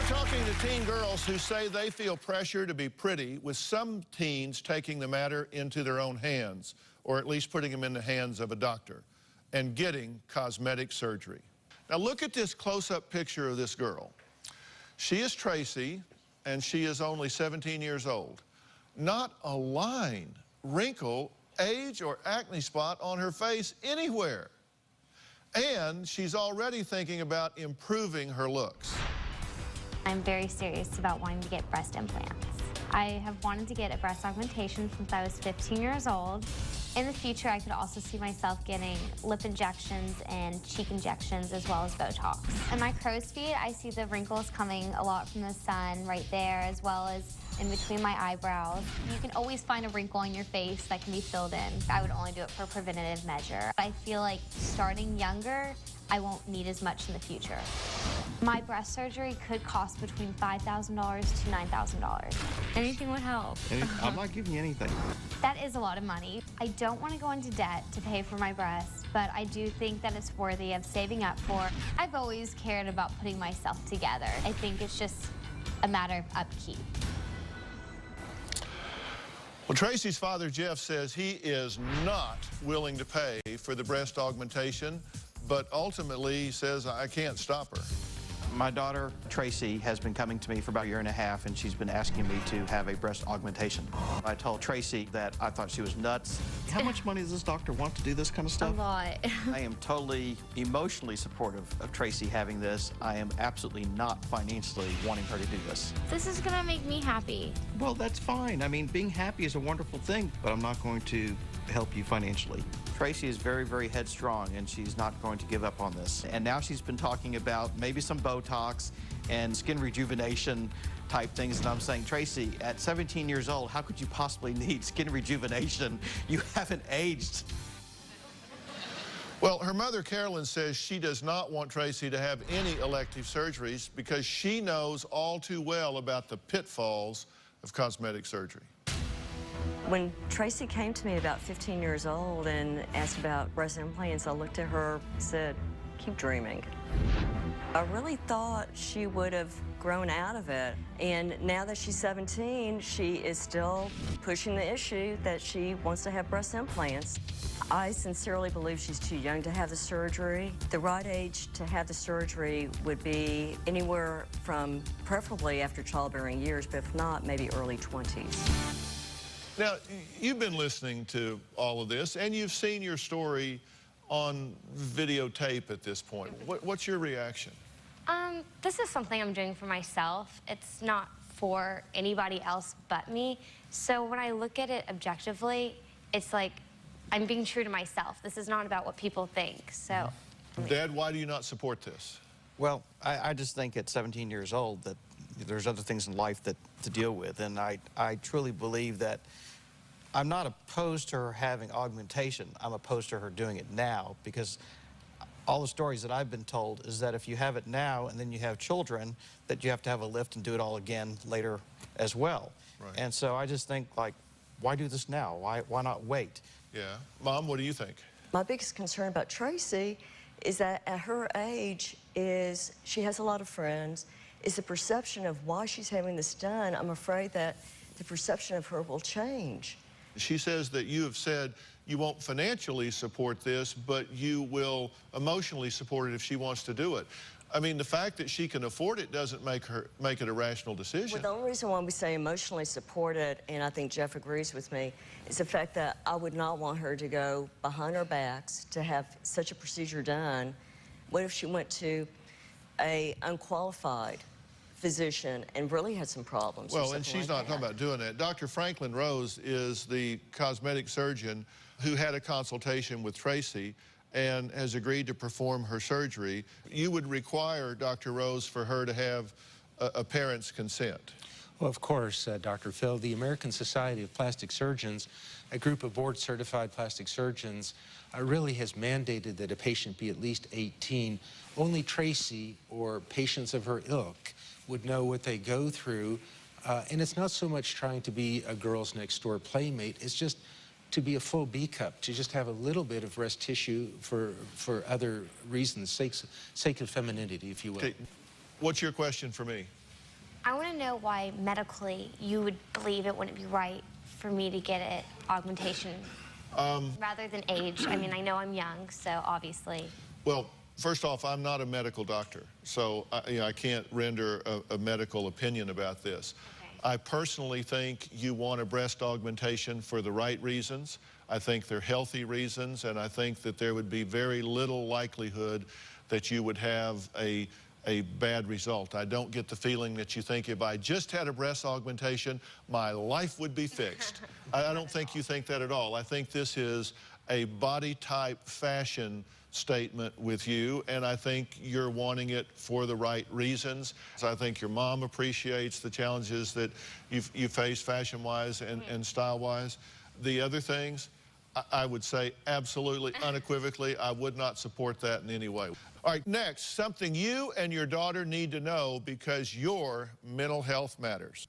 Talking to teen girls who say they feel pressure to be pretty, with some teens taking the matter into their own hands, or at least putting them in the hands of a doctor, and getting cosmetic surgery. Now look at this close-up picture of this girl. She is Tracy, and she is only 17 years old. Not a line, wrinkle, age, or acne spot on her face anywhere. And she's already thinking about improving her looks. I'm very serious about wanting to get breast implants. I have wanted to get a breast augmentation since I was 15 years old. In the future, I could also see myself getting lip injections and cheek injections as well as Botox. In my crow's feet, I see the wrinkles coming a lot from the sun right there, as well as in between my eyebrows. You can always find a wrinkle on your face that can be filled in. I would only do it for a preventative measure. I feel like starting younger, I won't need as much in the future. My breast surgery could cost between $5,000 to $9,000. Anything would help. I'm not giving you anything. That is a lot of money. I don't want to go into debt to pay for my breasts, but I do think that it's worthy of saving up for. I've always cared about putting myself together. I think it's just a matter of upkeep. Well, Tracy's father, Jeff, says he is not willing to pay for the breast augmentation, but ultimately he says, I can't stop her. My daughter, Tracy, has been coming to me for about a year and a half, and she's been asking me to have a breast augmentation. I told Tracy that I thought she was nuts. How much money does this doctor want to do this kind of stuff? A lot. I am totally emotionally supportive of Tracy having this. I am absolutely not financially wanting her to do this. This is gonna make me happy. Well, that's fine. I mean, being happy is a wonderful thing, but I'm not going to help you financially. Tracy is very, very headstrong, and she's not going to give up on this. And now she's been talking about maybe some Botox and skin rejuvenation type things, and I'm saying, Tracy, at 17 years old, how could you possibly need skin rejuvenation? You haven't aged. Well, her mother, Carolyn, says she does not want Tracy to have any elective surgeries because she knows all too well about the pitfalls of cosmetic surgery. When Tracy came to me about 15 years old and asked about breast implants, I looked at her and said, keep dreaming. I really thought she would have grown out of it. And now that she's 17, she is still pushing the issue that she wants to have breast implants. I sincerely believe she's too young to have the surgery. The right age to have the surgery would be anywhere from preferably after childbearing years, but if not, maybe early 20s. Now, you've been listening to all of this, and you've seen your story on videotape at this point. What's your reaction? This is something I'm doing for myself. It's not for anybody else but me. So when I look at it objectively, it's like I'm being true to myself. This is not about what people think. So, Dad, why do you not support this? Well, I just think at 17 years old that there's other things in life to deal with, and I truly believe that I'm not opposed to her having augmentation. I'm opposed to her doing it now, because all the stories that I've been told is that if you have it now and then you have children, that you have to have a lift and do it all again later as well. Right. And so I just think, like, why do this now? Why not wait? Yeah. Mom, what do you think? My biggest concern about Tracy is that at her age is she has a lot of friends. Is the perception of why she's having this done, I'm afraid that the perception of her will change. She says that you have said you won't financially support this, but you will emotionally support it if she wants to do it. I mean, the fact that she can afford it doesn't make it a rational decision. Well, the only reason why we say emotionally support it, and I think Jeff agrees with me, is the fact that I would not want her to go behind our backs to have such a procedure done. What if she went to an unqualified physician and really had some problems? Well, and she's not talking about doing that. Dr. Franklin Rose is the cosmetic surgeon who had a consultation with Tracy and has agreed to perform her surgery. You would require, Dr. Rose, for her to have a parent's consent. Well, of course, Dr. Phil. The American Society of Plastic Surgeons, a group of board-certified plastic surgeons, really has mandated that a patient be at least 18. Only Tracy or patients of her ilk would know what they go through. And it's not so much trying to be a girl's next door playmate, it's just to be a full B cup, to just have a little bit of breast tissue for other reasons, sake of femininity, if you will. Okay. What's your question for me? I want to know why medically you would believe it wouldn't be right for me to get it augmentation rather than age. I mean, I know I'm young, so obviously. Well, first off, I'm not a medical doctor, so I can't render a medical opinion about this. Okay. I personally think you want a breast augmentation for the right reasons. I think they're healthy reasons, and I think that there would be very little likelihood that you would have a bad result. I don't get the feeling that you think if I just had a breast augmentation, my life would be fixed. I don't think you think that at all. I think this is a body type fashion statement with you, and I think you're wanting it for the right reasons. So I think your mom appreciates the challenges that you face fashion-wise and style-wise. The other things, I would say absolutely, unequivocally, I would not support that in any way. All right, next, something you and your daughter need to know because your mental health matters.